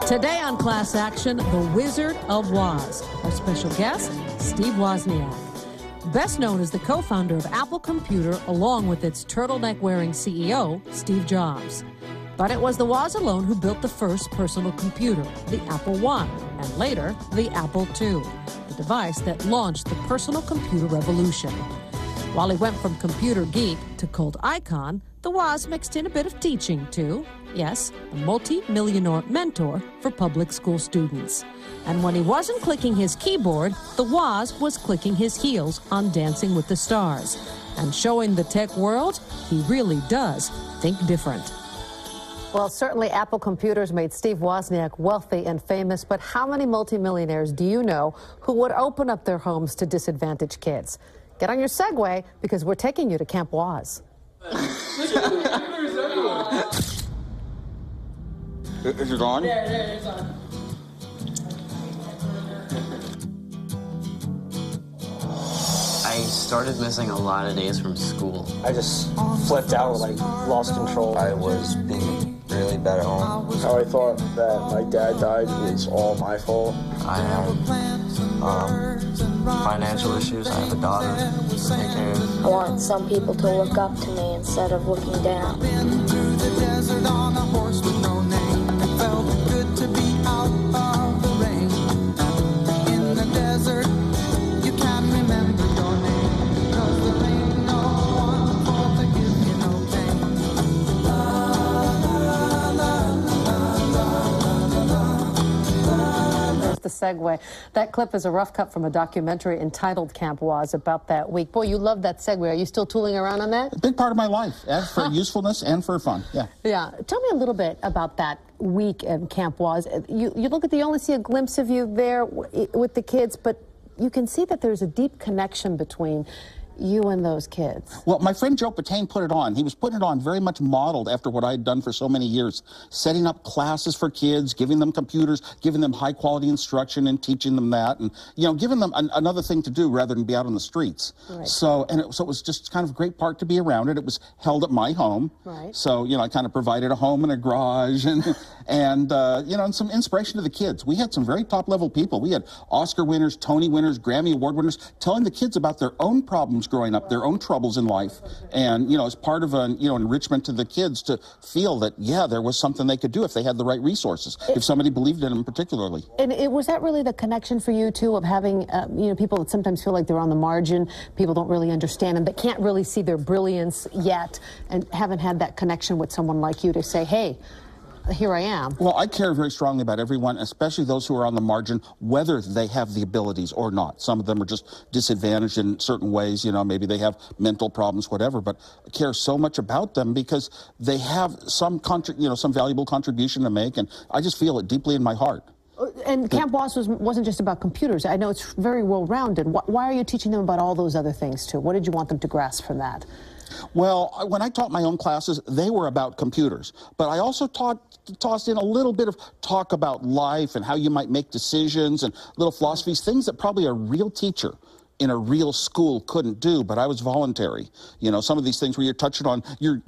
Today on Class Action, the Wizard of Woz. Our special guest, Steve Wozniak. Best known as the co-founder of Apple Computer, along with its turtleneck-wearing CEO, Steve Jobs. But it was the Woz alone who built the first personal computer, the Apple I, and later, the Apple II, the device that launched the personal computer revolution. While he went from computer geek to cult icon, the Woz mixed in a bit of teaching, too. Yes, a multi-millionaire mentor for public school students. And when he wasn't clicking his keyboard, the Woz was clicking his heels on Dancing with the Stars and showing the tech world he really does think different. Well, certainly Apple Computers made Steve Wozniak wealthy and famous, but how many multimillionaires do you know who would open up their homes to disadvantaged kids? Get on your Segway, because we're taking you to Camp Woz. Is it on? Yeah, it's on. I started missing a lot of days from school. I just flipped out, like lost control. I was being really bad at home. How I thought that my dad died was all my fault. I have financial issues. I have a daughter to take care of. I want some people to look up to me instead of looking down. The Segway. That clip is a rough cut from a documentary entitled Camp Woz about that week. Boy, you love that Segway. Are you still tooling around on that? A big part of my life, for usefulness and for fun, yeah. Yeah. Tell me a little bit about that week at Camp Woz. You look at you only see a glimpse of you there with the kids, but you can see that there's a deep connection between you and those kids. Well, my friend Joe Patane put it on. He was putting it on very much modeled after what I had done for so many years, setting up classes for kids, giving them computers, giving them high-quality instruction and teaching them that, and, you know, giving them another thing to do rather than be out on the streets. Right. So it was just kind of a great part to be around it. It was held at my home. Right. So, you know, I kind of provided a home and a garage and, you know, and some inspiration to the kids. We had some very top-level people. We had Oscar winners, Tony winners, Grammy Award winners, telling the kids about their own problems growing up, their own troubles in life, and, you know, as part of an, you know, enrichment to the kids to feel that, yeah, there was something they could do if they had the right resources, if somebody believed in them particularly. And was that really the connection for you, too, of having, you know, people that sometimes feel like they're on the margin, people don't really understand them, that can't really see their brilliance yet, and haven't had that connection with someone like you to say, hey, here I am. Well, I care very strongly about everyone, especially those who are on the margin, whether they have the abilities or not. Some of them are just disadvantaged in certain ways, you know, maybe they have mental problems, whatever, but I care so much about them because they have some valuable contribution to make, and I just feel it deeply in my heart. And Camp Woz wasn't just about computers. I know it's very well-rounded. Why are you teaching them about all those other things, too? What did you want them to grasp from that? Well, when I taught my own classes, they were about computers. But I also tossed in a little bit of talk about life and how you might make decisions and little philosophies, things that probably a real teacher in a real school couldn't do, but I was voluntary. You know, some of these things where you're touching on,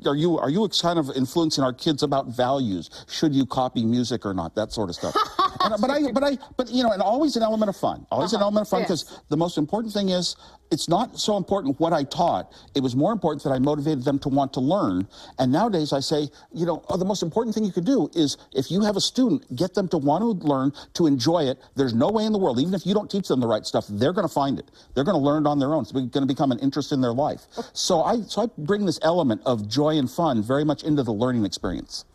are you kind of influencing our kids about values? Should you copy music or not? That sort of stuff. But you know, and always an element of fun. Always an element of fun, because the most important thing is, it's not so important what I taught. It was more important that I motivated them to want to learn. And nowadays I say, you know, the most important thing you can do is, if you have a student, get them to want to learn, to enjoy it. There's no way in the world, even if you don't teach them the right stuff, they're going to find it. They're going to learn it on their own. It's going to become an interest in their life. So I bring this element of joy and fun very much into the learning experience.